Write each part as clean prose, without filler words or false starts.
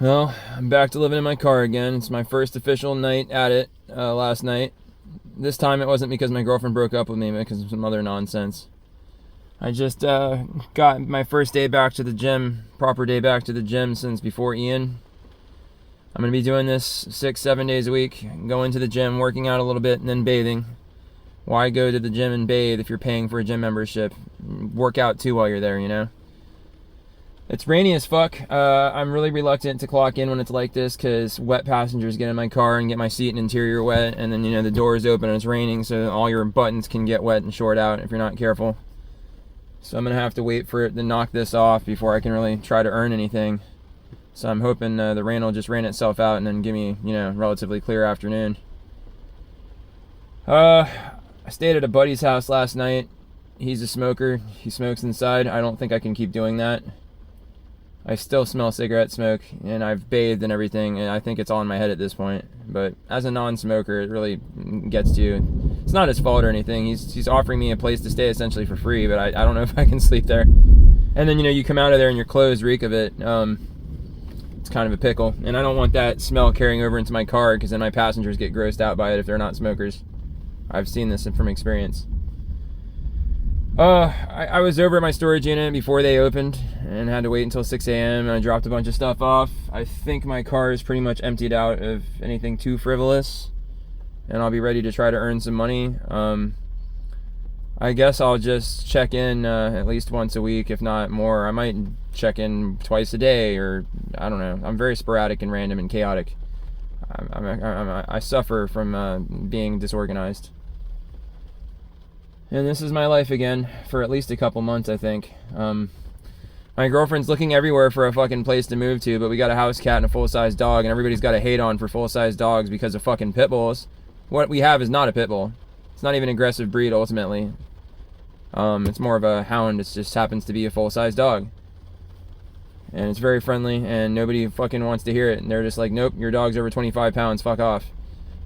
Well, I'm back to living in my car again. It's my first official night at it last night. This time it wasn't because my girlfriend broke up with me, but because of some other nonsense. I just got my first day back to the gym, proper day back to the gym since before Ian. I'm going to be doing this 6-7 days a week, going to the gym, working out a little bit, and then bathing. Why go to the gym and bathe if you're paying for a gym membership? Work out too while you're there, you know? It's rainy as fuck. I'm really reluctant to clock in when it's like this because wet passengers get in my car and get my seat and interior wet, and then, you know, the doors open and it's raining, so all your buttons can get wet and short out if you're not careful. So I'm going to have to wait for it to knock this off before I can really try to earn anything. So I'm hoping the rain will just rain itself out and then give me, you know, relatively clear afternoon. I stayed at a buddy's house last night. He's a smoker. He smokes inside. I don't think I can keep doing that. I still smell cigarette smoke, and I've bathed and everything, and I think it's all in my head at this point. But as a non-smoker, it really gets to you. It's not his fault or anything. He's offering me a place to stay essentially for free, but I don't know if I can sleep there. And then, you know, you come out of there and your clothes reek of it. It's kind of a pickle, and I don't want that smell carrying over into my car because then my passengers get grossed out by it if they're not smokers. I've seen this from experience. I was over at my storage unit before they opened and had to wait until 6 a.m. and I dropped a bunch of stuff off. I think my car is pretty much emptied out of anything too frivolous, and I'll be ready to try to earn some money. I guess I'll just check in at least once a week, if not more. I might check in twice a day, or I don't know. I'm very sporadic and random and chaotic. I suffer from being disorganized. And this is my life again for at least a couple months, I think. My girlfriend's looking everywhere for a fucking place to move to, but we got a house cat and a full-size dog, and everybody's got a hate on for full-size dogs because of fucking pit bulls. What we have is not a pit bull. It's not even an aggressive breed, ultimately. It's more of a hound. It just happens to be a full-size dog. And it's very friendly, and nobody fucking wants to hear it. And they're just like, nope, your dog's over 25 pounds, fuck off.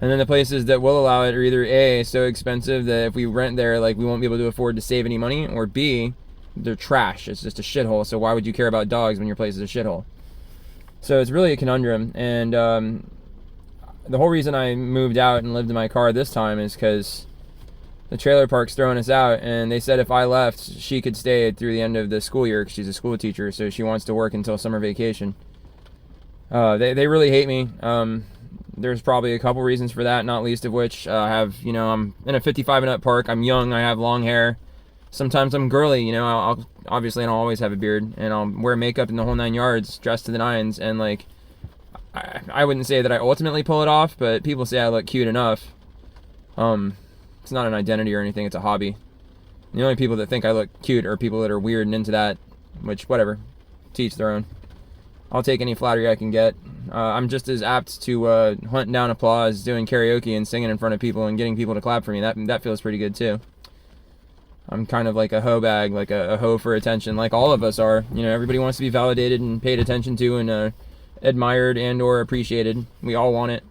And then the places that will allow it are either A, so expensive that if we rent there, like, we won't be able to afford to save any money, or B, they're trash. It's just a shithole, so why would you care about dogs when your place is a shithole? So it's really a conundrum, and the whole reason I moved out and lived in my car this time is because the trailer park's throwing us out, and they said if I left, she could stay through the end of the school year, because she's a school teacher, so she wants to work until summer vacation. They really hate me. There's probably a couple reasons for that, not least of which I have, you know, I'm in a 55 and up park. I'm young. I have long hair. Sometimes I'm girly, you know. I'll obviously I don't always have a beard, and I'll wear makeup in the whole 9 yards, dressed to the nines, and like I wouldn't say that I ultimately pull it off, but people say I look cute enough. It's not an identity or anything. It's a hobby. The only people that think I look cute are people that are weird and into that, which whatever, to each their own. I'll take any flattery I can get. I'm just as apt to hunt down applause doing karaoke and singing in front of people and getting people to clap for me. That feels pretty good too. I'm kind of like a hoe bag, like a hoe for attention, like all of us are. You know, everybody wants to be validated and paid attention to and admired and or appreciated. We all want it.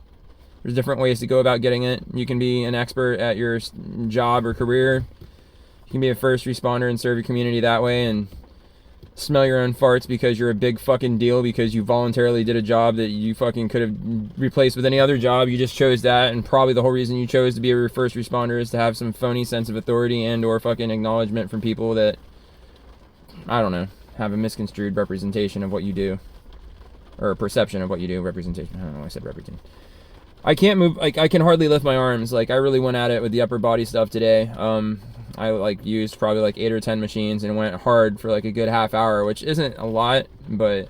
There's different ways to go about getting it. You can be an expert at your job or career. You can be a first responder and serve your community that way, and smell your own farts because you're a big fucking deal because you voluntarily did a job that you fucking could have replaced with any other job. You just chose that, and probably the whole reason you chose to be a first responder is to have some phony sense of authority and or fucking acknowledgement from people that, I don't know, have a misconstrued representation of what you do, or a perception of what you do. Representation, I don't know why I said representation. I can't move, like, I can hardly lift my arms. Like, I really went at it with the upper body stuff today. I like used probably like 8 or 10 machines and went hard for like a good half hour, which isn't a lot, but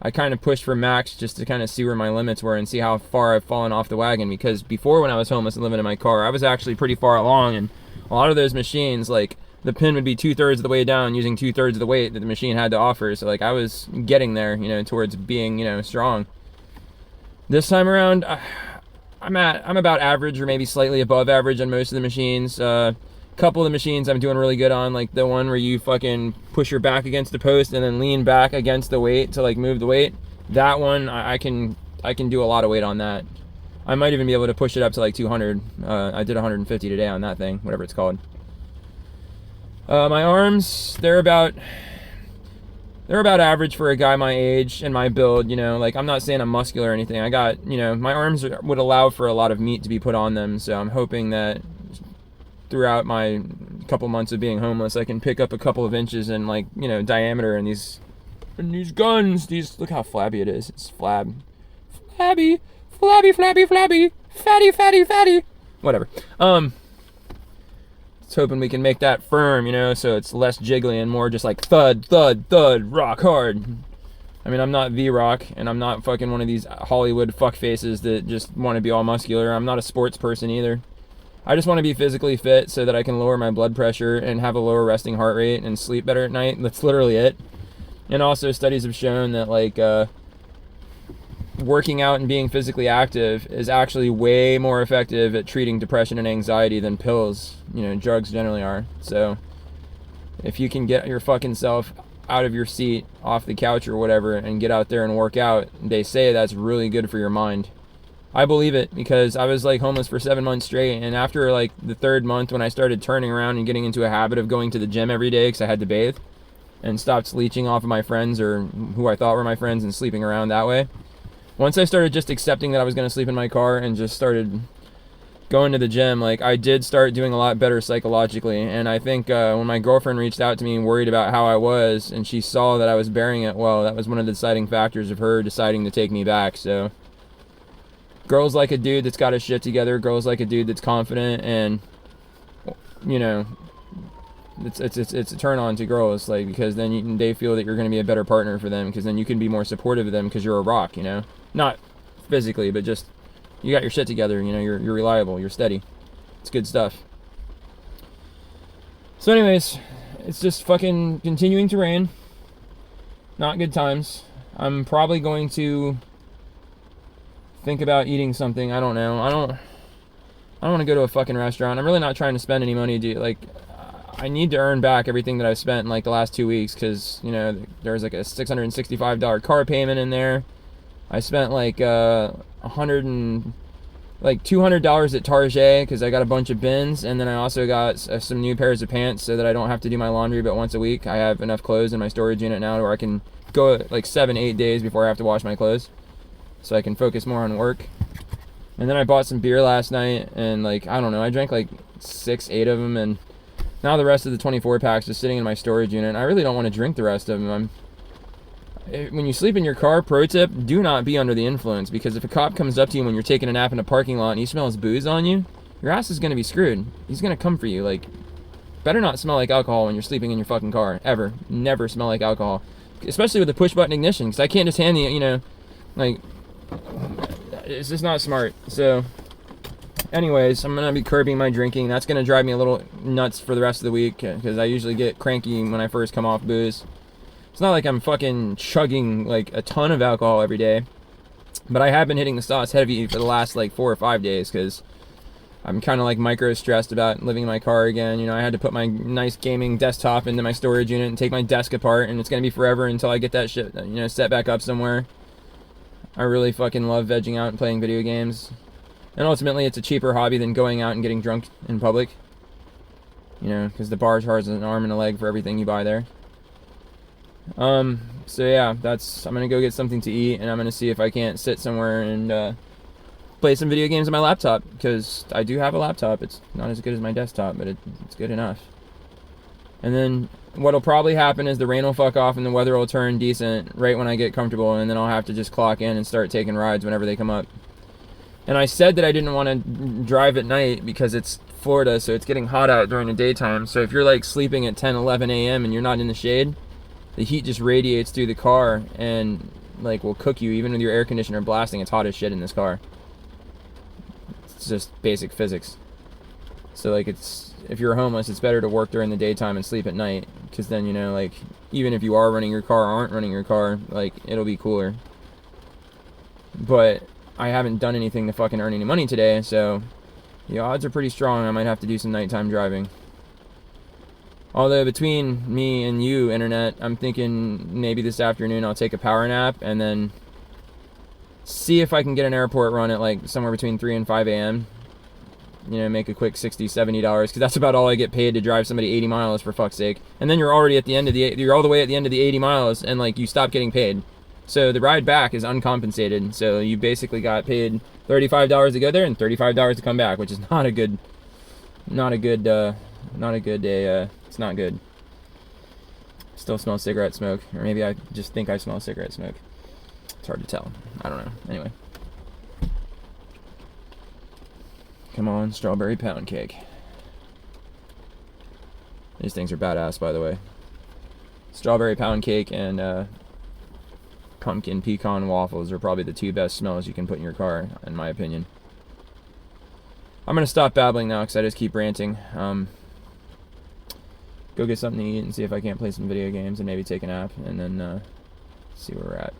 I kind of pushed for max just to kind of see where my limits were and see how far I've fallen off the wagon. Because before, when I was homeless and living in my car, I was actually pretty far along, and a lot of those machines, like, the pin would be 2/3 of the way down using 2/3 of the weight that the machine had to offer. So like I was getting there, you know, towards being, you know, strong. This time around, I'm about average or maybe slightly above average on most of the machines. Couple of the machines I'm doing really good on, like the one where you fucking push your back against the post and then lean back against the weight to like move the weight. That one I can do a lot of weight on that. I might even be able to push it up to like 200. I did 150 today on that thing, whatever it's called. My arms, they're they're about average for a guy my age and my build, you know. Like, I'm not saying I'm muscular or anything. I got, you know, my arms would allow for a lot of meat to be put on them, so I'm hoping that throughout my couple months of being homeless, I can pick up a couple of inches in, like, you know, diameter in these guns. Look how flabby it is. It's flabby, flabby, fatty. Whatever. It's hoping we can make that firm, you know, so it's less jiggly and more just like thud, rock hard. I mean, I'm not V-Rock, and I'm not fucking one of these Hollywood fuck faces that just want to be all muscular. I'm not a sports person either. I just want to be physically fit so that I can lower my blood pressure and have a lower resting heart rate and sleep better at night. That's literally it. And also, studies have shown that, like, working out and being physically active is actually way more effective at treating depression and anxiety than pills, you know, drugs generally are. So if you can get your fucking self out of your seat, off the couch or whatever, and get out there and work out, they say that's really good for your mind. I believe it, because I was like homeless for 7 months straight, and after like the 3rd month, when I started turning around and getting into a habit of going to the gym every day because I had to bathe, and stopped leeching off of my friends or who I thought were my friends and sleeping around that way, once I started just accepting that I was going to sleep in my car and just started going to the gym, like, I did start doing a lot better psychologically. And I think when my girlfriend reached out to me and worried about how I was, and she saw that I was bearing it well, that was one of the deciding factors of her deciding to take me back. So girls like a dude that's got his shit together, girls like a dude that's confident, and, you know, it's a turn on to girls, like, because then they feel that you're going to be a better partner for them, because then you can be more supportive of them because you're a rock, you know, not physically, but just you got your shit together, you know, you're reliable, you're steady. It's good stuff. So anyways, it's just fucking continuing to rain. Not good times. I'm probably going to think about eating something. I don't know. I don't want to go to a fucking restaurant. I'm really not trying to spend any money, dude. Like, I need to earn back everything that I've spent in like the last 2 weeks, because, you know, there's like a $665 car payment in there. I spent like $200 at Target because I got a bunch of bins, and then I also got some new pairs of pants so that I don't have to do my laundry but once a week. I have enough clothes in my storage unit now where I can go like 7-8 days before I have to wash my clothes, so I can focus more on work. And then I bought some beer last night, and like, I don't know, I drank like 6-8 of them, and now the rest of the 24 packs is sitting in my storage unit. I really don't want to drink the rest of them. When you sleep in your car, pro tip, do not be under the influence, because if a cop comes up to you when you're taking a nap in a parking lot and he smells booze on you, your ass is going to be screwed. He's going to come for you. Like, better not smell like alcohol when you're sleeping in your fucking car, ever. Never smell like alcohol, especially with a push button ignition, because I can't just hand the, you know, like, it's just not smart. So anyways, I'm going to be curbing my drinking. That's going to drive me a little nuts for the rest of the week, because I usually get cranky when I first come off booze. It's not like I'm fucking chugging like a ton of alcohol every day, but I have been hitting the sauce heavy for the last like 4 or 5 days, because I'm kind of like micro stressed about living in my car again. You know, I had to put my nice gaming desktop into my storage unit and take my desk apart, and it's going to be forever until I get that shit, you know, set back up somewhere. I really fucking love vegging out and playing video games, and ultimately it's a cheaper hobby than going out and getting drunk in public, you know, because the bar charges an arm and a leg for everything you buy there. So yeah, I'm gonna go get something to eat, and I'm gonna see if I can't sit somewhere and play some video games on my laptop, because I do have a laptop. It's not as good as my desktop, but it's good enough. And then what'll probably happen is the rain will fuck off and the weather will turn decent right when I get comfortable, and then I'll have to just clock in and start taking rides whenever they come up. And I said that I didn't want to drive at night because it's Florida, so it's getting hot out during the daytime. So if you're like sleeping at 10, 11 a.m. and you're not in the shade, the heat just radiates through the car and like will cook you. Even with your air conditioner blasting, it's hot as shit in this car. It's just basic physics. So like, if you're homeless, it's better to work during the daytime and sleep at night, because then, you know, like, even if you are running your car or aren't running your car, like, it'll be cooler. But I haven't done anything to fucking earn any money today, so the odds are pretty strong I might have to do some nighttime driving. Although between me and you, internet, I'm thinking maybe this afternoon I'll take a power nap and then see if I can get an airport run at like somewhere between 3 and 5 a.m. you know, make a quick $60, $70, because that's about all I get paid to drive somebody 80 miles, for fuck's sake. And then you're already at the end of you're all the way at the end of the 80 miles, and like you stop getting paid. So the ride back is uncompensated. So you basically got paid $35 to go there and $35 to come back, which is it's not good. Still smell cigarette smoke, or maybe I just think I smell cigarette smoke. It's hard to tell. I don't know. Anyway. Come on, strawberry pound cake. These things are badass, by the way. Strawberry pound cake and pumpkin pecan waffles are probably the two best smells you can put in your car, in my opinion. I'm going to stop babbling now because I just keep ranting. Go get something to eat and see if I can't play some video games and maybe take a nap, and then see where we're at.